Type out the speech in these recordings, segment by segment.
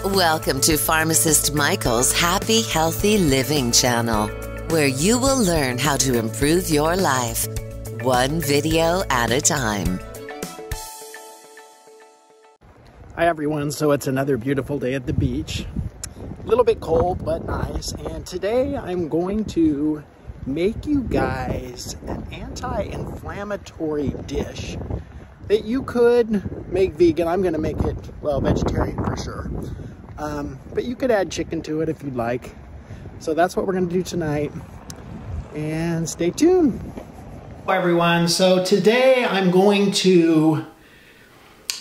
Welcome to Pharmacist Michael's Happy Healthy Living channel, where you will learn how to improve your life, one video at a time. Hi everyone, so it's another beautiful day at the beach. A little bit cold, but nice. And today I'm going to make you guys an anti-inflammatory dish that you could make vegan. I'm gonna make it, well, vegetarian for sure. But you could add chicken to it if you'd like. So that's what we're gonna do tonight. And stay tuned. Hello everyone, so today I'm going to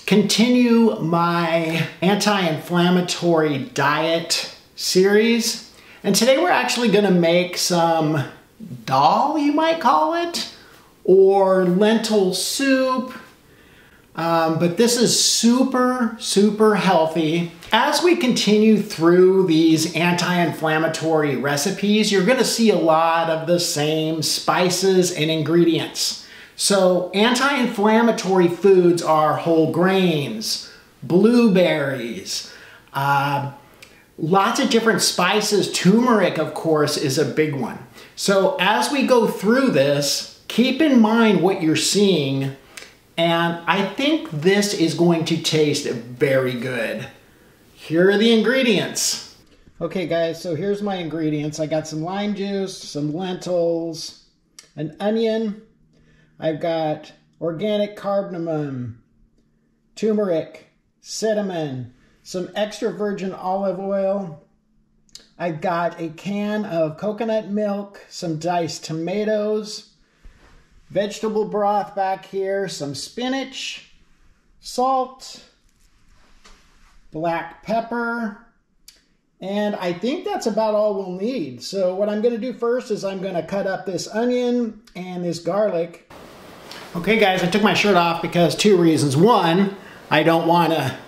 continue my anti-inflammatory diet series. And today we're actually gonna make some dal, you might call it, or lentil soup. But this is super, super healthy. As we continue through these anti-inflammatory recipes, you're gonna see a lot of the same spices and ingredients. So anti-inflammatory foods are whole grains, blueberries, lots of different spices. Turmeric, of course, is a big one. So as we go through this, keep in mind what you're seeing. And I think this is going to taste very good. Here are the ingredients. Okay guys, so here's my ingredients. I got some lime juice, some lentils, an onion. I've got organic cardamom, turmeric, cinnamon, some extra virgin olive oil. I've got a can of coconut milk, some diced tomatoes, vegetable broth back here, some spinach, salt, black pepper, and I think that's about all we'll need. So what I'm gonna do first is I'm gonna cut up this onion and this garlic. Okay guys, I took my shirt off because two reasons. One, I don't wanna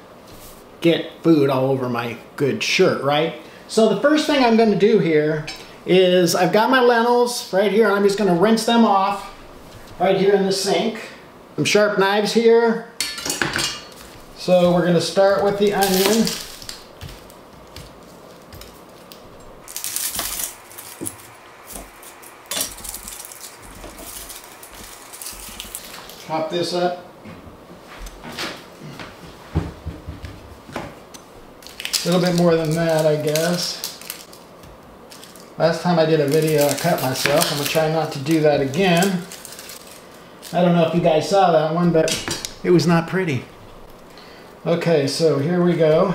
get food all over my good shirt, right? So the first thing I'm gonna do here is I've got my lentils right here, and I'm just gonna rinse them off right here in the sink. Some sharp knives here. So we're gonna start with the onion. Chop this up. A little bit more than that, I guess. Last time I did a video, I cut myself. I'm gonna try not to do that again. I don't know if you guys saw that one, but it was not pretty. Okay, so here we go.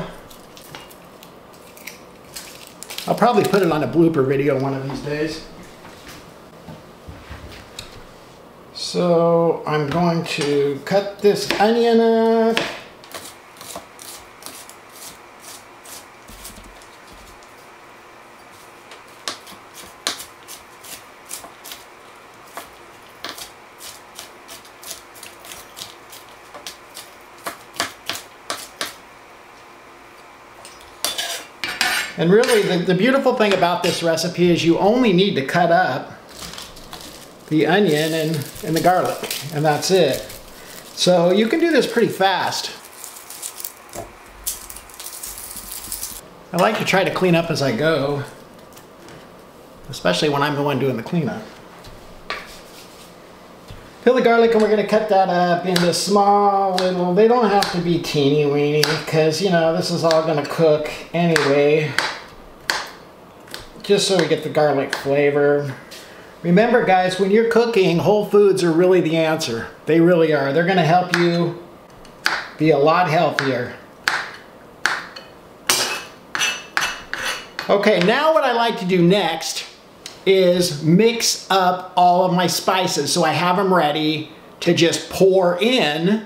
I'll probably put it on a blooper video one of these days. So I'm going to cut this onion up. And really, the beautiful thing about this recipe is you only need to cut up the onion and the garlic, and that's it. So you can do this pretty fast. I like to try to clean up as I go, especially when I'm the one doing the cleanup. Peel the garlic, and we're gonna cut that up into small little, they don't have to be teeny weeny, because you know, this is all gonna cook anyway. Just so we get the garlic flavor. Remember guys, when you're cooking, whole foods are really the answer. They really are. They're gonna help you be a lot healthier. Okay, now what I like to do next is mix up all of my spices so I have them ready to just pour in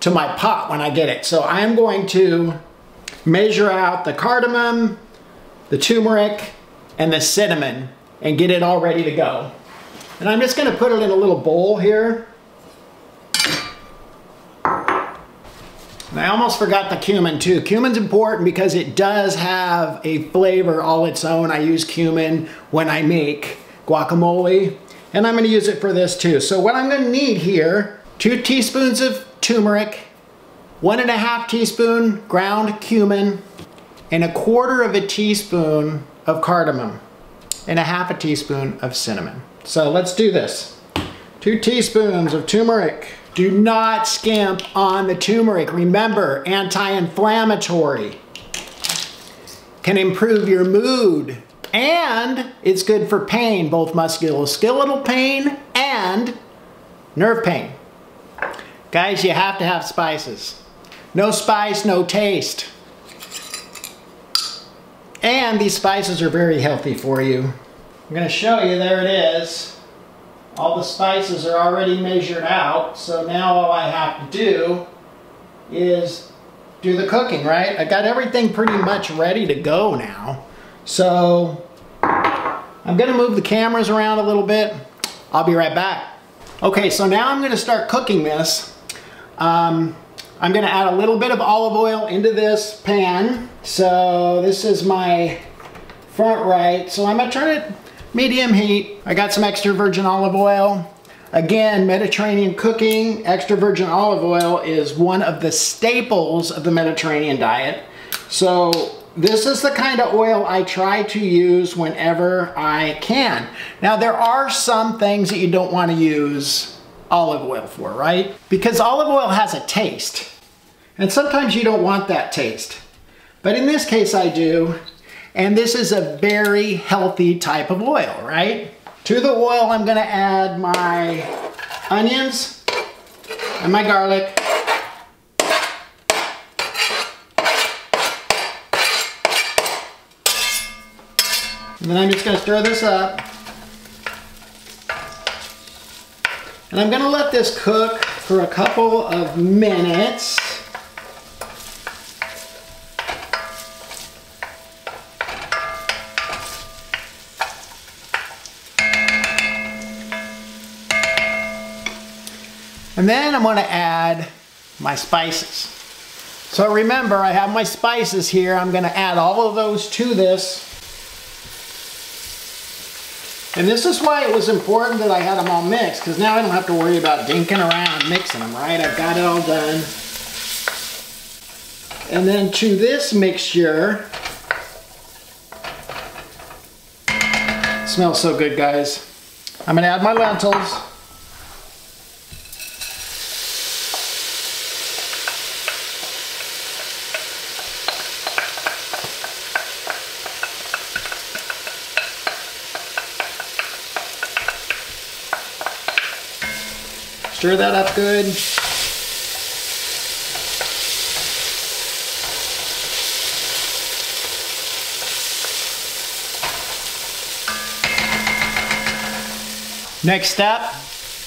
to my pot when I get it. So I'm going to measure out the cardamom, the turmeric, and the cinnamon and get it all ready to go. And I'm just gonna put it in a little bowl here. And I almost forgot the cumin too. Cumin's important because it does have a flavor all its own. I use cumin when I make guacamole, and I'm gonna use it for this too. So what I'm gonna need here, 2 teaspoons of turmeric, 1.5 teaspoon ground cumin, and 1/4 teaspoon of cardamom, and 1/2 teaspoon of cinnamon. So let's do this. 2 teaspoons of turmeric. Do not skimp on the turmeric. Remember, anti-inflammatory. Can improve your mood. And it's good for pain, both musculoskeletal pain and nerve pain. Guys, you have to have spices. No spice, no taste. And these spices are very healthy for you. I'm going to show you, there it is. All the spices are already measured out, so now all I have to do is do the cooking, right? I got everything pretty much ready to go now. So I'm going to move the cameras around a little bit. I'll be right back. Okay, so now I'm going to start cooking this. I'm going to add a little bit of olive oil into this pan. So this is my front right. So I'm going to turn it medium heat. I got some extra virgin olive oil. Again, Mediterranean cooking, extra virgin olive oil is one of the staples of the Mediterranean diet. So this is the kind of oil I try to use whenever I can. Now there are some things that you don't want to use olive oil for, right? Because olive oil has a taste. And sometimes you don't want that taste. But in this case I do. And this is a very healthy type of oil, right? To the oil I'm going to add my onions and my garlic. And then I'm just going to stir this up. And I'm going to let this cook for a couple of minutes. And then I'm going to add my spices. So remember, I have my spices here. I'm going to add all of those to this. And this is why it was important that I had them all mixed, because now I don't have to worry about dinking around mixing them, right? I've got it all done. And then to this mixture, it smells so good, guys. I'm going to add my lentils. Stir that up good. Next step,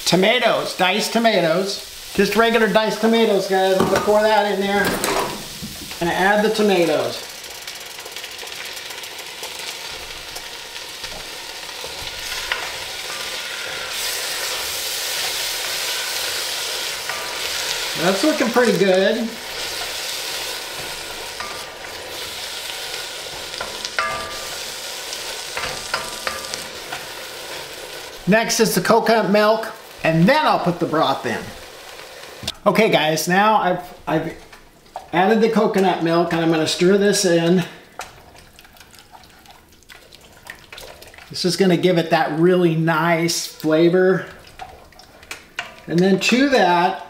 tomatoes, diced tomatoes. Just regular diced tomatoes, guys. I'm gonna pour that in there and add the tomatoes. That's looking pretty good. Next is the coconut milk, and then I'll put the broth in. Okay guys, now I've added the coconut milk and I'm going to stir this in. This is going to give it that really nice flavor. And then to that,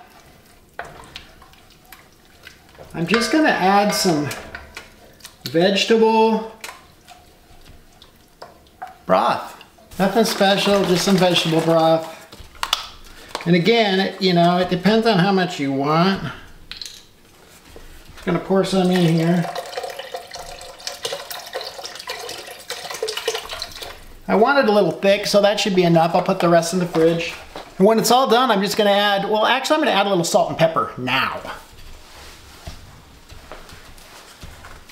I'm just going to add some vegetable broth. Nothing special, just some vegetable broth. And again, it depends on how much you want. I'm going to pour some in here. I want it a little thick, so that should be enough. I'll put the rest in the fridge. And when it's all done, I'm just going to add, well, actually I'm going to add a little salt and pepper now.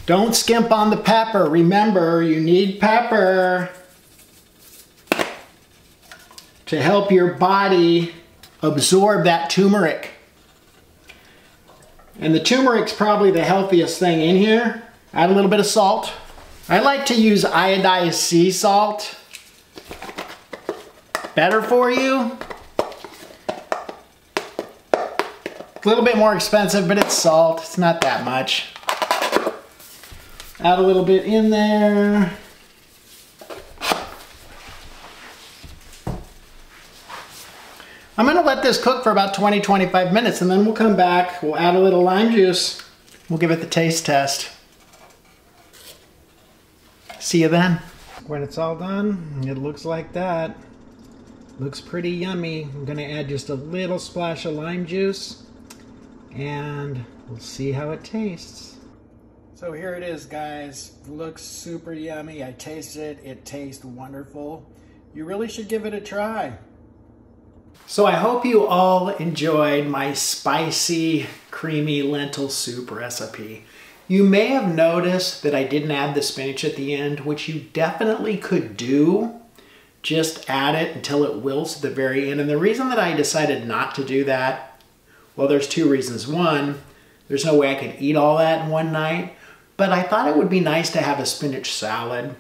Don't skimp on the pepper. Remember, you need pepper to help your body absorb that turmeric. And the turmeric's probably the healthiest thing in here. Add a little bit of salt. I like to use iodized sea salt. Better for you. A little bit more expensive, but it's salt. It's not that much. Add a little bit in there. I'm gonna let this cook for about 20-25 minutes and then we'll come back, we'll add a little lime juice, we'll give it the taste test. See you then. When it's all done, it looks like that. Looks pretty yummy. I'm gonna add just a little splash of lime juice and we'll see how it tastes. So here it is, guys. It looks super yummy. I tasted it. It tastes wonderful. You really should give it a try. So I hope you all enjoyed my spicy, creamy lentil soup recipe. You may have noticed that I didn't add the spinach at the end, which you definitely could do. Just add it until it wilts at the very end. And the reason that I decided not to do that, well, there's two reasons. One, there's no way I could eat all that in one night, but I thought it would be nice to have a spinach salad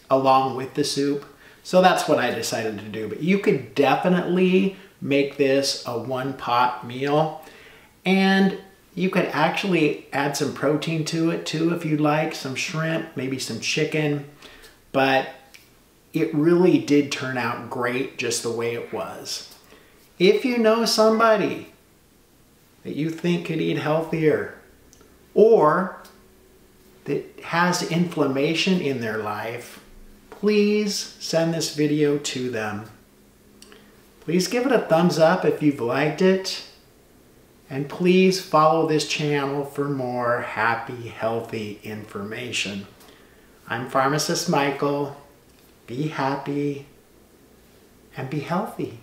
along with the soup. So that's what I decided to do. But you could definitely make this a one-pot meal. And you could actually add some protein to it too if you'd like. Some shrimp, maybe some chicken. But it really did turn out great just the way it was. If you know somebody that you think could eat healthier or that has inflammation in their life, please send this video to them. Please give it a thumbs up if you've liked it. And please follow this channel for more happy, healthy information. I'm Pharmacist Michael. Be happy and be healthy.